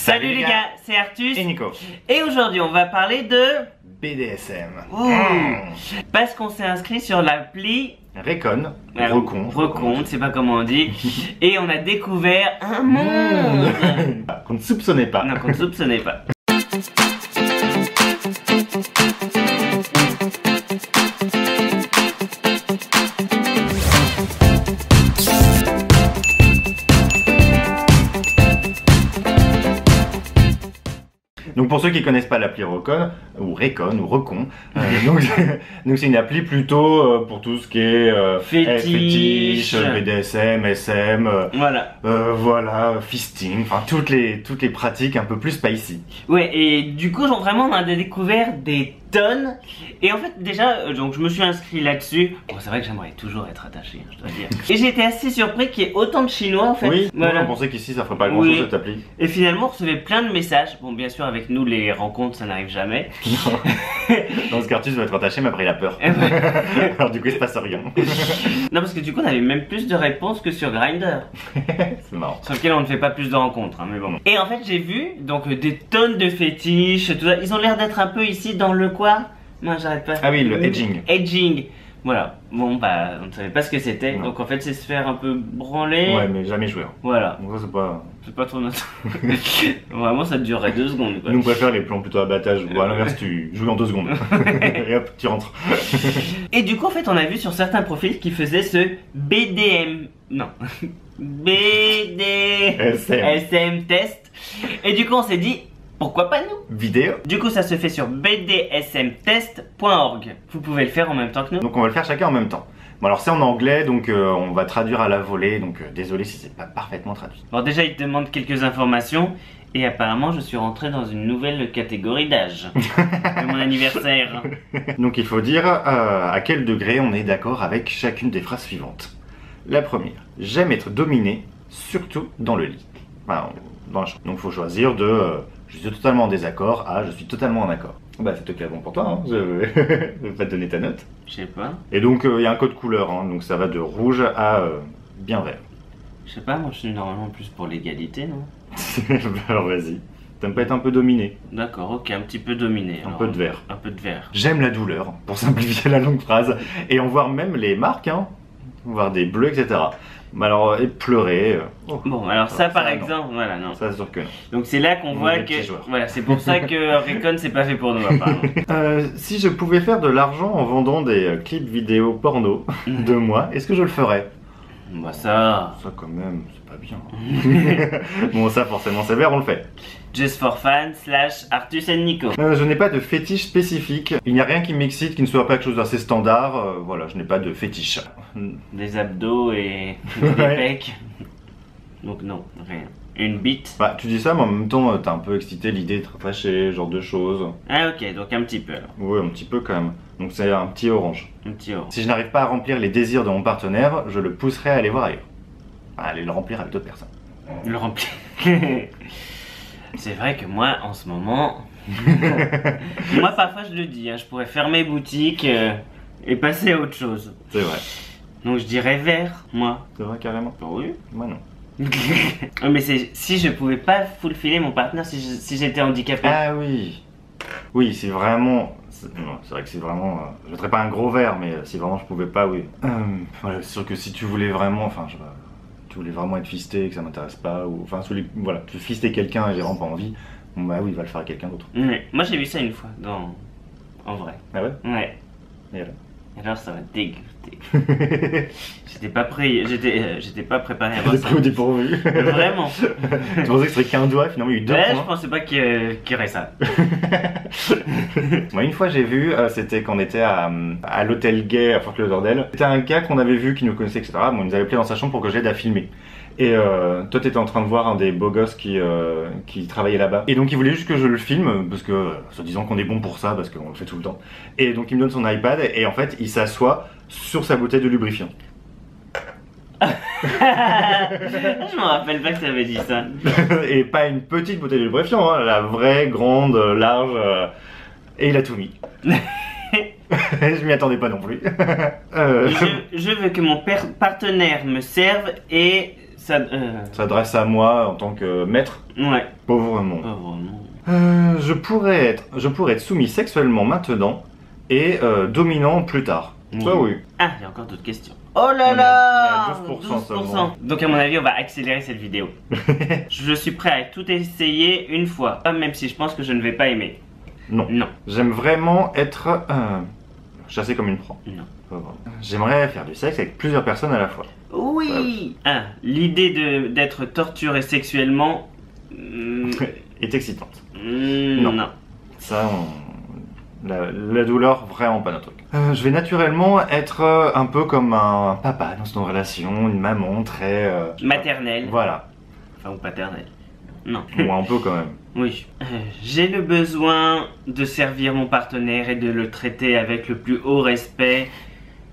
Salut les gars, c'est Artus et Nico. Et aujourd'hui on va parler de BDSM. Parce qu'on s'est inscrit sur l'appli Recon, Recon, je sais pas comment on dit. Et on a découvert un monde qu'on ne soupçonnait pas. Non, qu'on ne soupçonnait pas. Donc pour ceux qui connaissent pas l'appli Recon, ou Recon, donc c'est une appli plutôt pour tout ce qui est fétiche, BDSM, SM, voilà, fisting, enfin toutes les pratiques un peu plus spicy. Ouais, et du coup vraiment on a découvert des tonnes. Et en fait déjà donc je me suis inscrit là-dessus. Bon, c'est vrai que j'aimerais toujours être attaché, je dois dire. Et j'ai été assez surpris qu'il y ait autant de chinois en fait. Oui, voilà. On pensait qu'ici ça ferait pas grand chose cette appli. Et finalement on recevait plein de messages. Bon, bien sûr avec nous les rencontres ça n'arrive jamais. Dans ce Artus va être attaché mais après il a peur. Alors du coup il se passe rien. Non, parce que du coup on avait même plus de réponses que sur Grindr. C'est marrant. Sur lequel on ne fait pas plus de rencontres, hein, mais bon. Et en fait j'ai vu donc des tonnes de fétiches, tout ça. Ils ont l'air d'être un peu ici dans le quoi. Moi j'arrête pas. Ah oui, le edging. Edging. Voilà. Bon bah on ne savait pas ce que c'était. Donc en fait c'est se faire un peu branler. Ouais, mais jamais jouer. Voilà. Donc ça c'est pas... C'est pas trop notre... Vraiment ça durerait 2 secondes quoi. Nous on préfère les plans plutôt abattage ou à l'inverse tu joues en 2 secondes. Et hop tu rentres. Et du coup en fait on a vu sur certains profils qui faisaient ce BDM... Non. BDSM test. Et du coup on s'est dit... Pourquoi pas nous? Vidéo. Du coup ça se fait sur bdsmtest.org. Vous pouvez le faire en même temps que nous. Donc on va le faire chacun en même temps. Bon alors c'est en anglais donc on va traduire à la volée donc désolé si c'est pas parfaitement traduit. Bon déjà il te demande quelques informations. Et apparemment je suis rentré dans une nouvelle catégorie d'âge de mon anniversaire. Donc il faut dire à quel degré on est d'accord avec chacune des phrases suivantes. La première, j'aime être dominé, surtout dans le lit. Enfin, dans la chambre. Donc il faut choisir de... je suis totalement en désaccord à je suis totalement en accord. Bah c'est peut-être bon pour toi, hein. Je vais pas te donner ta note. Je sais pas. Et donc il y a un code couleur, hein. Donc ça va de rouge à bien vert. Je sais pas, moi je suis normalement plus pour l'égalité, non? Alors vas-y. T'aimes pas être un peu dominé? D'accord, ok, un petit peu dominé. Un peu de vert. Un peu de vert. J'aime la douleur, pour simplifier la longue phrase. Et on voit même les marques, hein. Voir des bleus, etc. Alors, et pleurer. Bon, alors ça par exemple, voilà, non. Ça, c'est sûr que non. Donc c'est là qu'on voit que. Voilà, c'est pour ça que Recon c'est pas fait pour nous, apparemment. Si je pouvais faire de l'argent en vendant des clips vidéo porno de moi, est-ce que je le ferais? Bah ça. Ça, quand même, c'est pas bien. Bon, ça, forcément, c'est vert, on le fait. Just for fun / Artus and Nico. Je n'ai pas de fétiche spécifique. Il n'y a rien qui m'excite qui ne soit pas quelque chose d'assez standard. Voilà, je n'ai pas de fétiche. Des abdos et des pecs. Donc non, rien. Une bite. Bah, tu dis ça, mais en même temps, t'es un peu excité l'idée d'être fâché, genre de choses. Ah ok, donc un petit peu alors. Oui, un petit peu quand même. Donc c'est un petit orange. Un petit orange. Si je n'arrive pas à remplir les désirs de mon partenaire, je le pousserai à aller voir ailleurs. À aller le remplir avec d'autres personnes. Le remplir. C'est vrai que moi, en ce moment... moi, parfois, je le dis, hein, je pourrais fermer boutique et passer à autre chose. C'est vrai. Donc, je dirais vert, moi. C'est vrai, carrément? Bah oui. Moi, non. Mais c'est si je pouvais pas fulfiller mon partenaire, si j'étais handicapé. Ah oui. Oui, c'est vraiment... Non, c'est vrai que c'est vraiment... je mettrais pas un gros vert, mais si vraiment je pouvais pas, oui. Voilà, c'est sûr que si tu voulais vraiment... Enfin, je sais pas... Tu voulais vraiment être fisté et que ça m'intéresse pas, ou... Enfin, voilà, tu fister quelqu'un et j'ai vraiment pas envie, bon bah oui, il va le faire à quelqu'un d'autre. Ouais. Moi j'ai vu ça une fois, en vrai. Ah ouais? Ouais. Et alors? Alors ça va dégoûter. J'étais pas prêt, j'étais pas préparé à voir ça. T'es pris au dépourvu. Vraiment. Tu pensais que ce serait qu'un doigt, finalement il y a eu 2 points. Je pensais pas qu'il y aurait ça. Moi une fois j'ai vu, c'était quand on était à l'hôtel gay à Fort Lauderdale. C'était un gars qu'on avait vu, qui nous connaissait, etc. Bon, il nous avait appelé dans sa chambre pour que je l'aide à filmer. Et toi t'étais en train de voir un des beaux gosses qui travaillait là-bas. Et donc il voulait juste que je le filme, parce que, soi-disant qu'on est bon pour ça, parce qu'on le fait tout le temps. Et donc il me donne son iPad, et en fait il s'assoit sur sa bouteille de lubrifiant. Je me rappelle pas que ça avait dit ça. Et pas une petite bouteille de lubrifiant, hein, la vraie, grande, large. Et il a tout mis. Je m'y attendais pas non plus. Je veux que mon partenaire me serve et s'adresse à moi en tant que maître. Ouais. Pauvrement. Pauvrement. Je pourrais être soumis sexuellement maintenant et dominant plus tard. Ça oui. Ah, il y a encore d'autres questions. Oh là là, 12% seulement. Donc à mon avis, on va accélérer cette vidéo. Je suis prêt à tout essayer une fois, même si je pense que je ne vais pas aimer. Non. Non. J'aime vraiment être chassé comme une proie. Non. J'aimerais faire du sexe avec plusieurs personnes à la fois. Oui. Ah, l'idée d'être torturé sexuellement est excitante. Non. Ça, la douleur, vraiment pas notre truc. Je vais naturellement être un peu comme un papa dans une relation, une maman très... maternelle. Voilà. Enfin, ou paternelle. Non. Ou un peu quand même. Oui. J'ai le besoin de servir mon partenaire et de le traiter avec le plus haut respect.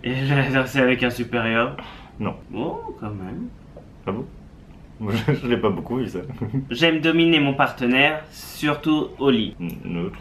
Et je l'exercer avec un supérieur. Non. Oh, quand même. Ah bon? Je l'ai pas beaucoup vu ça. J'aime dominer mon partenaire, surtout au lit. Neutre.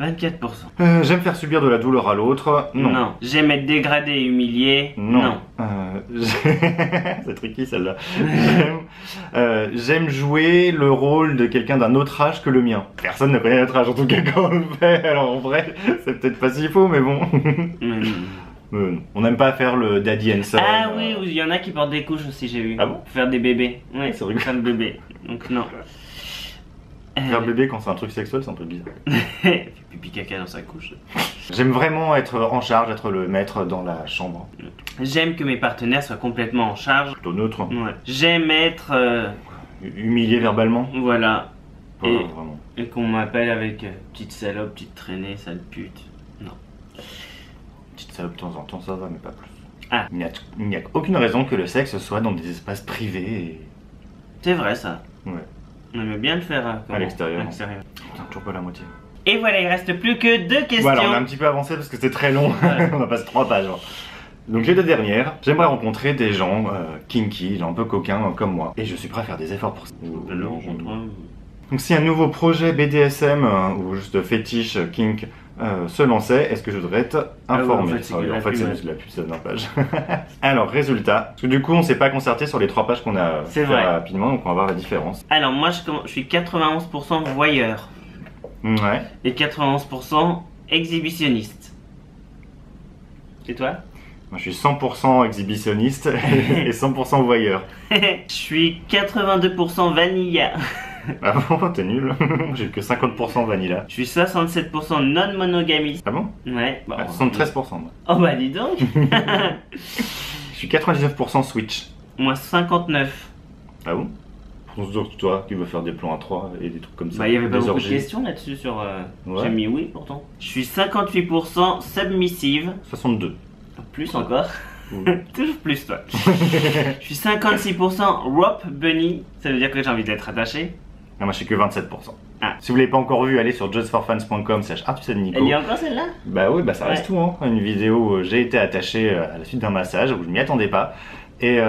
24%. J'aime faire subir de la douleur à l'autre. Non. J'aime être dégradé et humilié. Non. C'est tricky celle-là. J'aime jouer le rôle de quelqu'un d'un autre âge que le mien. Personne ne connaît notre âge en tout cas quand on le fait. Alors en vrai, c'est peut-être pas si faux, mais bon. On n'aime pas faire le daddy and son. Ah oui, il y en a qui portent des couches aussi, j'ai vu. Ah bon? Pour faire des bébés. Ouais, c'est rigolo. Faire le bébé. Donc non. Faire bébé quand c'est un truc sexuel, c'est un peu bizarre. Fait pipi caca dans sa couche. J'aime vraiment être en charge, être le maître dans la chambre. J'aime que mes partenaires soient complètement en charge. Plutôt neutre. Ouais. J'aime être... humilié verbalement. Voilà. Pas vraiment. Et qu'on m'appelle avec petite salope, petite traînée, sale pute. Non. Petite salope de temps en temps, ça va, mais pas plus. Ah. Il n'y a aucune raison que le sexe soit dans des espaces privés et... C'est vrai ça. Ouais. On aimait bien le faire à l'extérieur. Putain, toujours pas la moitié. Et voilà, il reste plus que 2 questions. Voilà, on a un petit peu avancé parce que c'était très long. Ouais. On a passé 3 pages. Donc les 2 dernières, j'aimerais rencontrer des gens kinky, gens un peu coquins comme moi. Et je suis prêt à faire des efforts pour ça. Donc si un nouveau projet BDSM ou juste fétiche kink se lançait, est-ce que je devrais être informé? En fait, c'est juste la pub, c'est 9 pages. Alors, résultat, parce que du coup, on s'est pas concerté sur les 3 pages qu'on a fait rapidement, donc on va voir la différence. Alors, moi, je suis 91% voyeur. Ouais. Et 91% exhibitionniste. Et toi? Moi, je suis 100% exhibitionniste et 100% voyeur. Je suis 82% vanilla. Ah bon, t'es nul. J'ai que 50% vanilla. Je suis 67% non monogamiste. Ah bon? Ouais. Bon, 73% moi. Oh bah dis donc. Je suis 99% switch. Moi 59. Ah bon? Pour toi qui veux faire des plans à 3 et des trucs comme ça. Bah il y avait pas beaucoup de questions là-dessus sur... J'ai mis oui pourtant. Je suis 58% submissive. 62. Plus encore. Toujours plus toi. Je suis 56% rope bunny. Ça veut dire que j'ai envie d'être attaché. Ah, moi je suis que 27%. Ah. Si vous l'avez pas encore vu, allez sur justforfans.com/artusennico. Elle y est encore celle-là? Bah oui, bah ça reste tout hein. Une vidéo où j'ai été attaché à la suite d'un massage où je m'y attendais pas. Et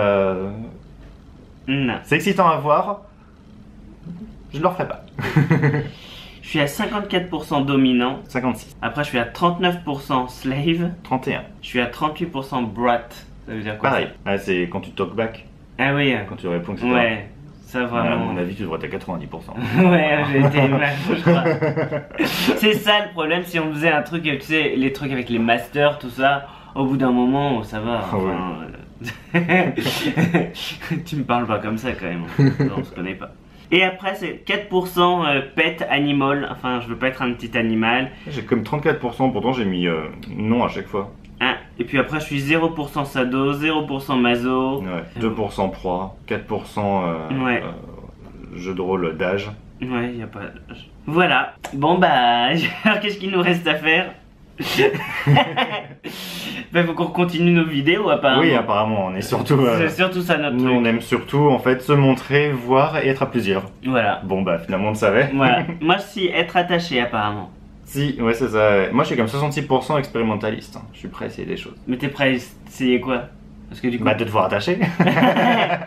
non. C'est excitant à voir. Je le referai pas. Je suis à 54% dominant. 56. Après je suis à 39% slave. 31. Je suis à 38% brat. Ça veut dire quoi? Pareil. Ah, c'est quand tu talk back. Ah oui. Quand tu réponds, etc. Ouais. Ça vraiment. À mon avis, tu devrais être à 90%. Ouais, j'ai été mal, je crois. C'est ça le problème, si on faisait un truc, tu sais, les trucs avec les masters, tout ça, au bout d'un moment, ça va. Enfin, tu me parles pas comme ça quand même. On se connaît pas. Et après, c'est 4% pet animal. Enfin, je veux pas être un petit animal. J'ai comme 34%, pourtant j'ai mis non à chaque fois. Ah, et puis après, je suis 0% sado, 0% maso. Ouais, 2% proie, 4% jeu de rôle d'âge. Ouais, y a pas d'âge. Voilà. Bon bah, alors qu'est-ce qu'il nous reste à faire? Bah, faut qu'on continue nos vidéos apparemment. Oui, apparemment, on est surtout... c'est surtout ça notre truc. Nous, on aime surtout, en fait, se montrer, voir et être à plusieurs. Voilà. Bon, bah, finalement, on le savait. Voilà. Moi, si, être attaché apparemment. Si, ouais, c'est ça. Moi, je suis comme 66% expérimentaliste. Je suis prêt à essayer des choses. Mais t'es prêt à essayer quoi? Parce que du coup... Bah, de devoir attacher.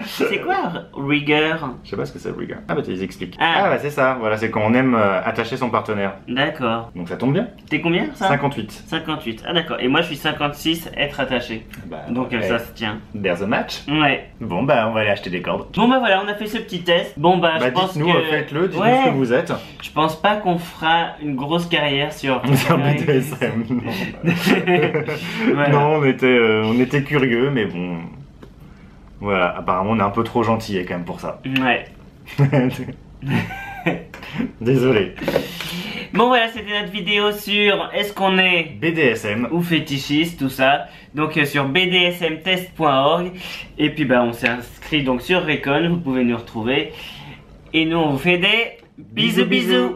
C'est quoi rigueur? Je sais pas ce que c'est, rigueur. Ah, bah, ils expliquent. Ah. Bah, c'est ça. Voilà, c'est quand on aime attacher son partenaire. D'accord. Donc, ça tombe bien. T'es combien ça? 58. 58. Ah d'accord. Et moi je suis 56, être attaché. Bah, Donc ouais. ça se tient. There's a match. Ouais. Bon, bah, on va aller acheter des cordes. Bon bah voilà, on a fait ce petit test. Bon bah, je pense dites-nous, que... faites-le, dites-nous Ouais. ce que vous êtes. Je pense pas qu'on fera une grosse carrière sur... Sur BDSM. Voilà. Non, on était curieux, mais bon. Voilà, apparemment, on est un peu trop gentil quand même pour ça. Ouais. Désolé. Bon voilà, c'était notre vidéo sur est-ce qu'on est BDSM. ou fétichiste, tout ça. Donc sur bdsmtest.org. Et puis bah on s'est inscrit donc sur Recon, vous pouvez nous retrouver. Et nous on vous fait des bisous bisous.